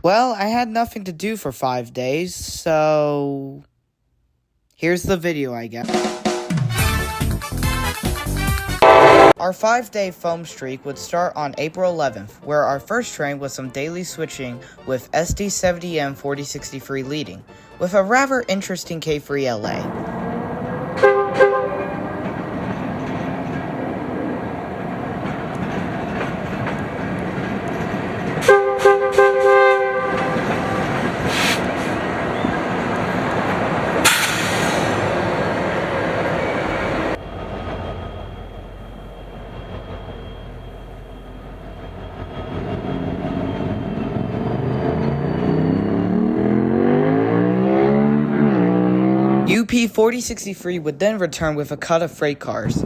Well, I had nothing to do for 5 days, so here's the video, I guess. Our 5-day foam streak would start on April 11th, where our first train was some daily switching with SD70M 4063 leading, with a rather interesting K3 LA. UP 4063 would then return with a cut of freight cars.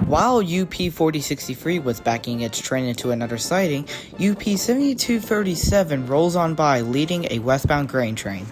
While UP 4063 was backing its train into another siding, UP 7237 rolls on by leading a westbound grain train.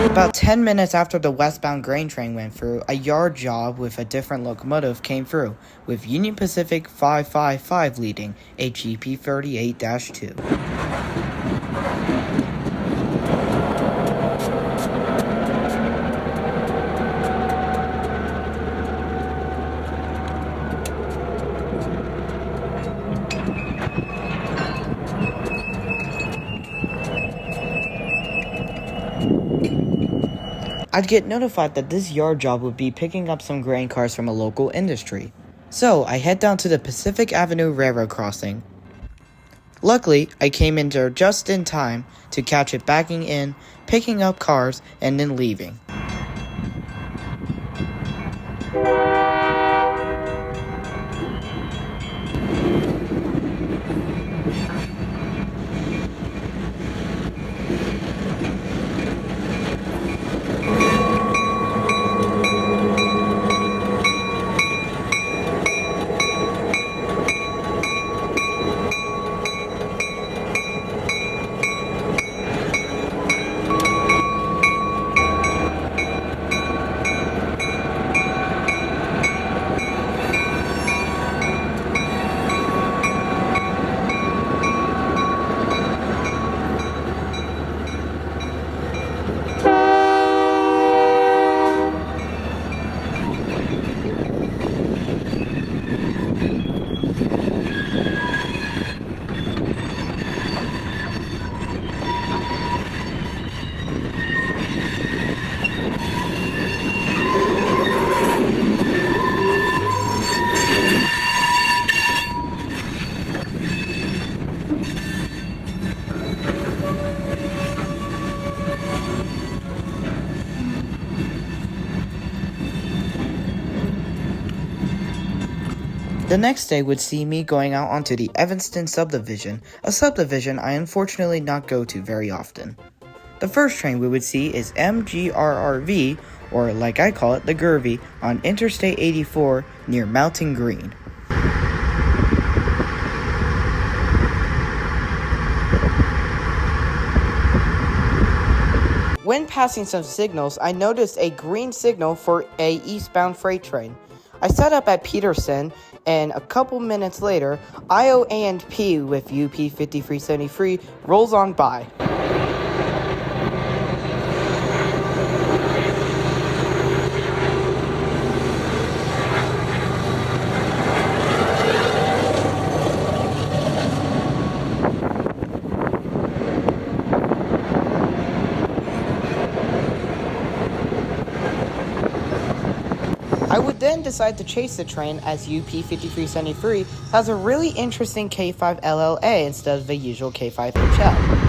About 10 minutes after the westbound grain train went through, a yard job with a different locomotive came through, with Union Pacific 555 leading, a GP 38-2. I'd get notified that this yard job would be picking up some grain cars from a local industry. So I head down to the Pacific Avenue Railroad crossing. Luckily, I came in there just in time to catch it backing in, picking up cars, and then leaving. The next day would see me going out onto the Evanston subdivision, a subdivision I unfortunately not go to very often. The first train we would see is MGRRV, or like I call it, the Gervy, on Interstate 84 near Mountain Green. When passing some signals, I noticed a green signal for a eastbound freight train. I set up at Peterson, and a couple minutes later, IO&P with UP 5373 rolls on by. I would then decide to chase the train as UP 5373 has a really interesting K5 LLA instead of the usual K5 HL.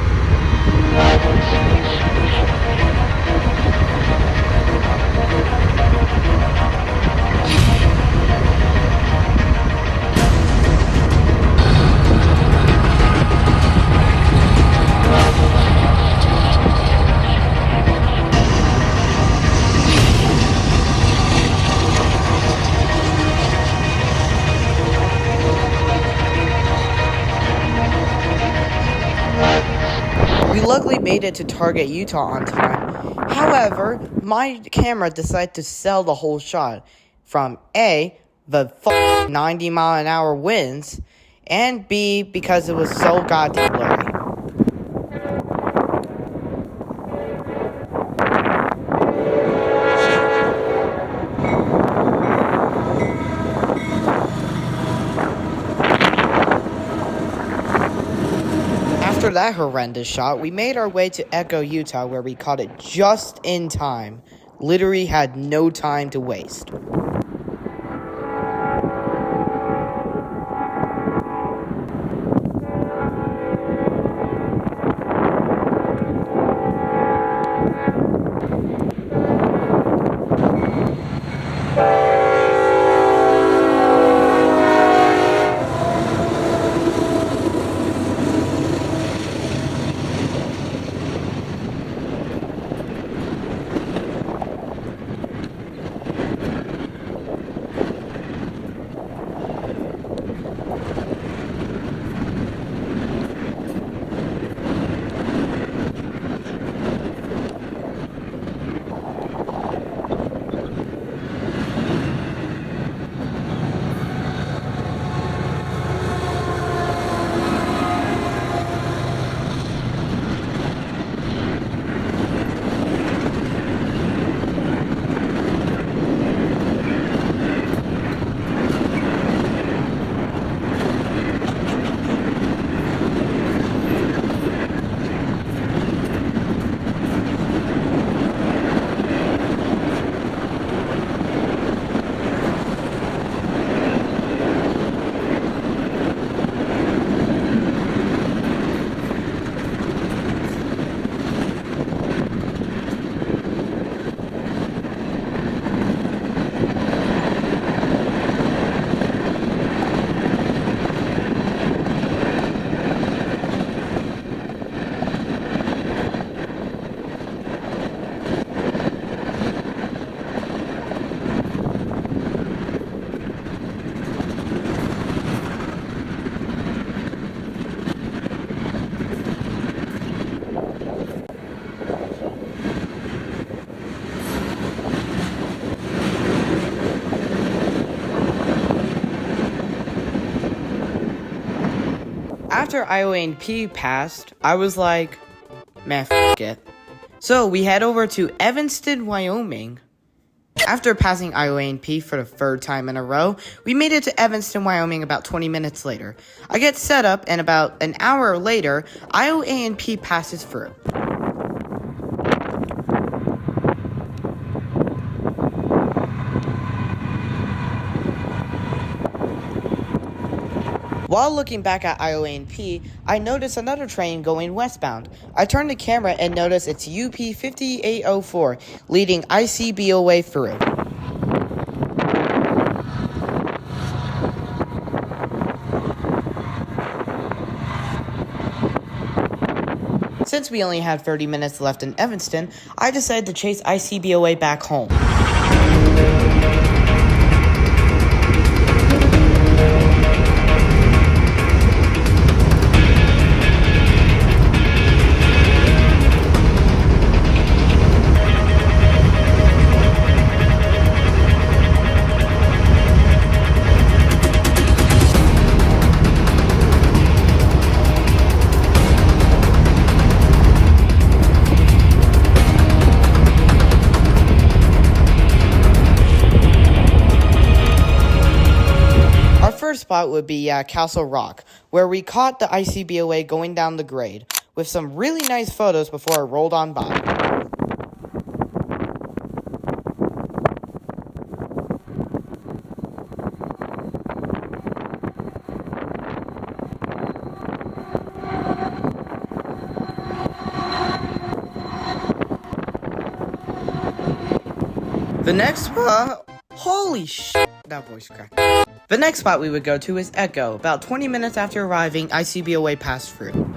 We luckily made it to Target, Utah on time. However, my camera decided to sell the whole shot from A, the 90-mile-an-hour winds, and B, because it was so goddamn blurry. After that horrendous shot, we made our way to Echo, Utah, where we caught it just in time. Literally had no time to waste. After IO&P passed, I was like, man, f*** it. So we head over to Evanston, Wyoming. After passing IO&P for the third time in a row, we made it to Evanston, Wyoming about 20 minutes later. I get set up, and about an hour later, IO&P passes through. While looking back at IO&P, I noticed another train going westbound. I turned the camera and noticed it's UP 5804, leading ICBOA through. Since we only had 30 minutes left in Evanston, I decided to chase ICBOA back home. First spot would be Castle Rock, where we caught the ICBOA going down the grade, with some really nice photos before it rolled on by. The next spot... Holy shit! That voice cracked. The next spot we would go to is Echo. About 20 minutes after arriving, ICBOA passed through.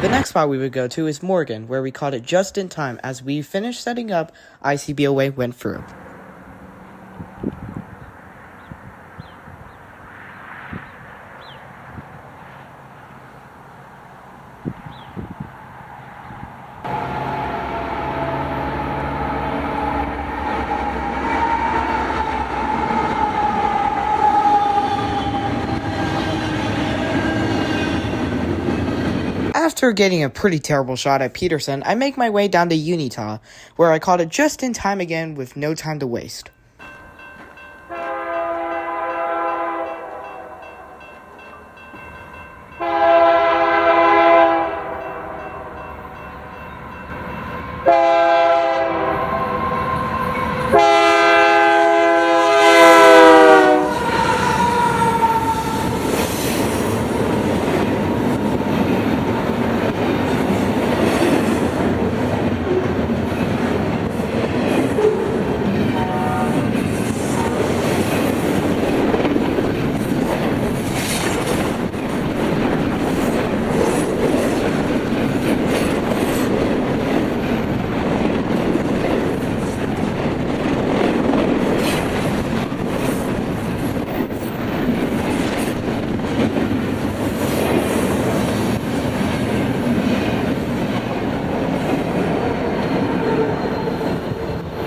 The next spot we would go to is Morgan, where we caught it just in time. As we finished setting up, ICBOA went through. After getting a pretty terrible shot at Peterson, I make my way down to Unitah, where I caught it just in time again with no time to waste.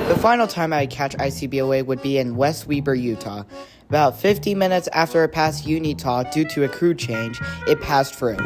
The final time I'd catch ICBOA would be in West Weber, Utah. About 50 minutes after it passed Unitah due to a crew change, it passed through.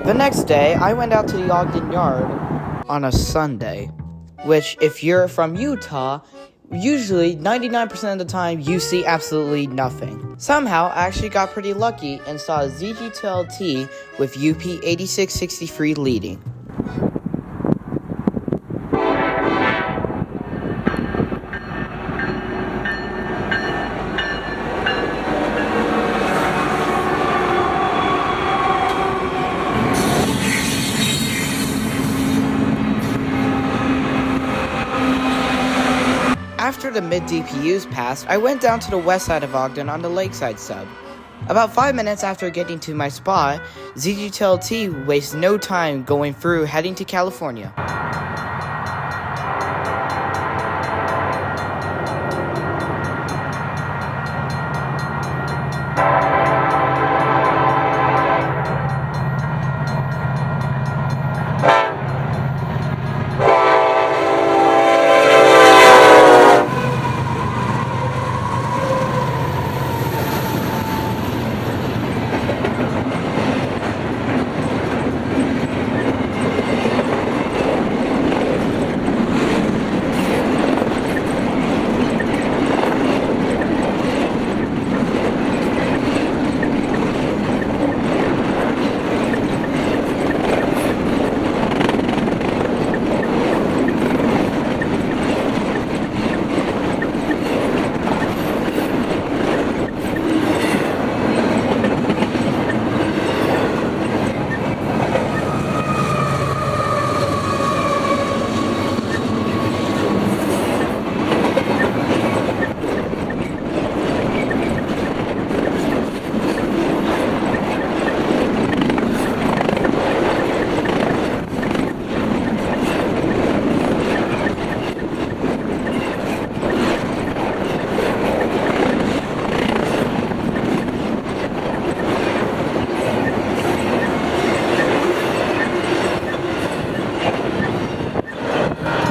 The next day, I went out to the Ogden Yard on a Sunday, which, if you're from Utah, usually 99% of the time you see absolutely nothing. Somehow, I actually got pretty lucky and saw a ZG2LT with UP 8663 leading. After the mid-DPUs passed, I went down to the west side of Ogden on the Lakeside sub. About 5 minutes after getting to my spot, ZGTLT wastes no time going through heading to California.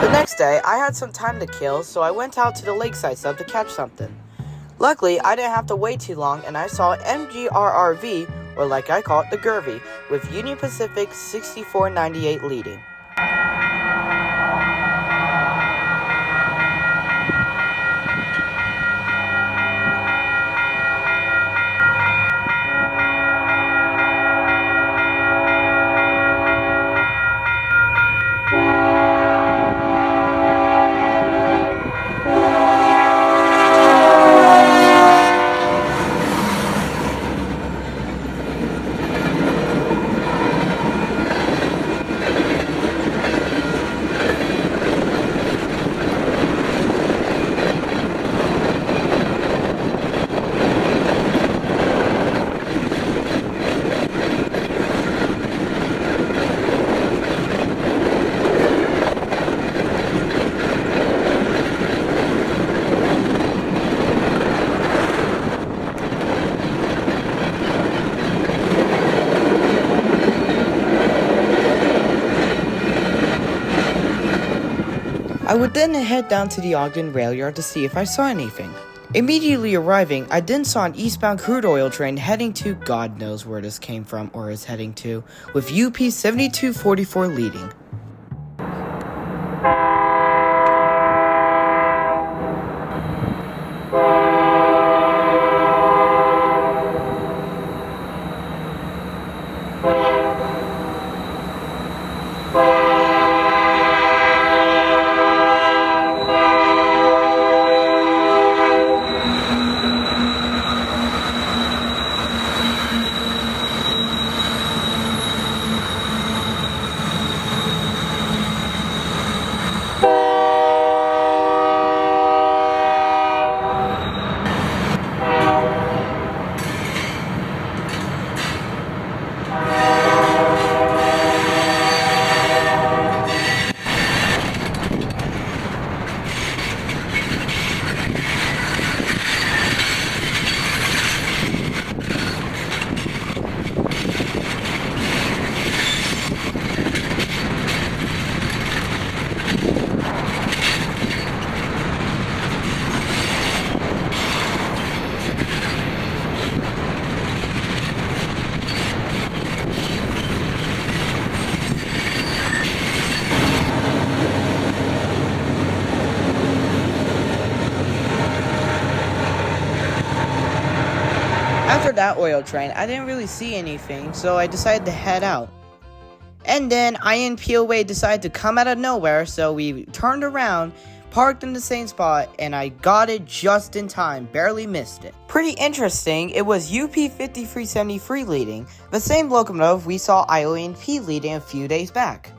The next day, I had some time to kill, so I went out to the lakeside sub to catch something. Luckily, I didn't have to wait too long, and I saw MGRRV, or like I call it, the Gervy, with Union Pacific 6498 leading. I would then head down to the Ogden rail yard to see if I saw anything. Immediately arriving, I then saw an eastbound crude oil train heading to God knows where this came from or is heading to, with UP 7244 leading. After that oil train, I didn't really see anything, so I decided to head out. And then INPOA decided to come out of nowhere, so we turned around, parked in the same spot, and I got it just in time, barely missed it. Pretty interesting, it was UP 5373 leading, the same locomotive we saw IONP leading a few days back.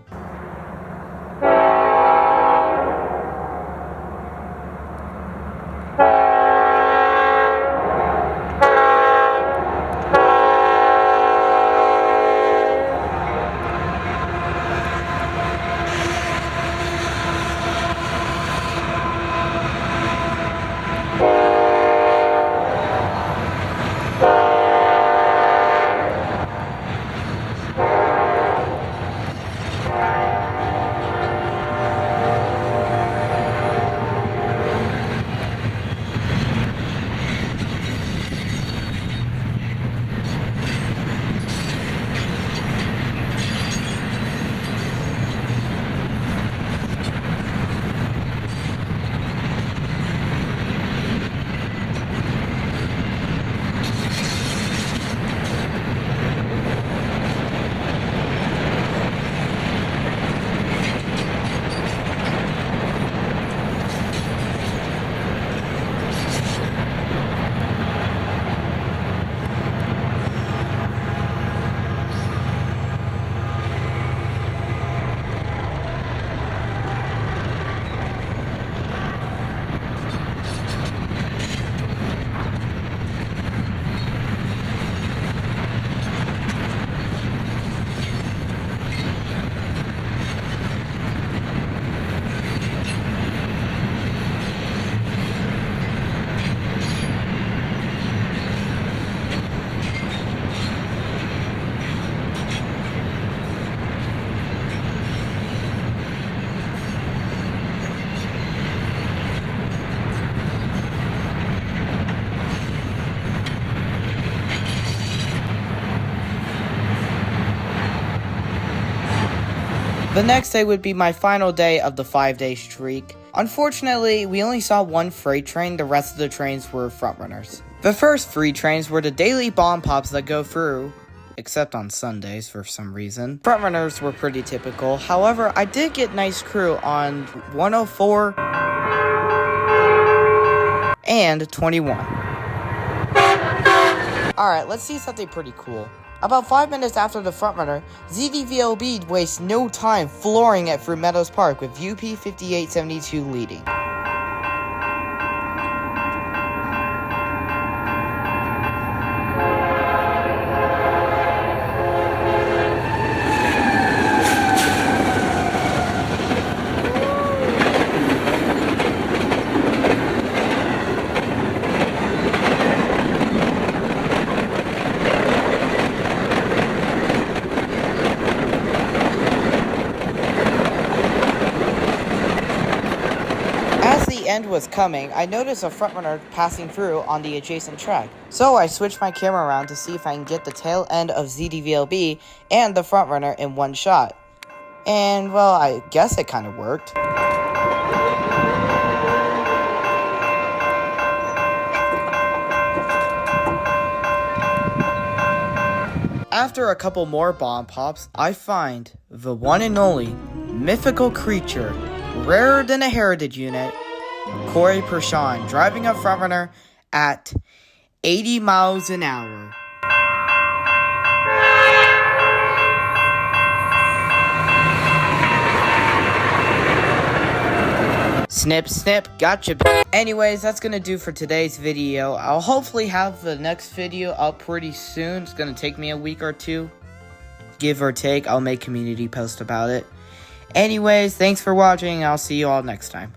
The next day would be my final day of the 5-day streak. Unfortunately, we only saw one freight train, the rest of the trains were frontrunners. The first 3 trains were the daily bomb pops that go through, except on Sundays for some reason. Frontrunners were pretty typical, however, I did get nice crew on 104 and 21. Alright, let's see something pretty cool. About 5 minutes after the frontrunner, ZDVLB wastes no time flooring it through Meadows Park with UP 5872 leading. As the end was coming, I noticed a frontrunner passing through on the adjacent track. So I switched my camera around to see if I can get the tail end of ZDVLB and the frontrunner in one shot. And well, I guess it kind of worked. After a couple more bomb pops, I find the one and only mythical creature, rarer than a heritage unit, Corey Pershawn, driving a frontrunner at 80 miles an hour. Snip, snip, gotcha. Anyways, that's gonna do for today's video. I'll hopefully have the next video up pretty soon. It's gonna take me a week or 2, give or take. I'll make community post about it. Anyways, thanks for watching. I'll see you all next time.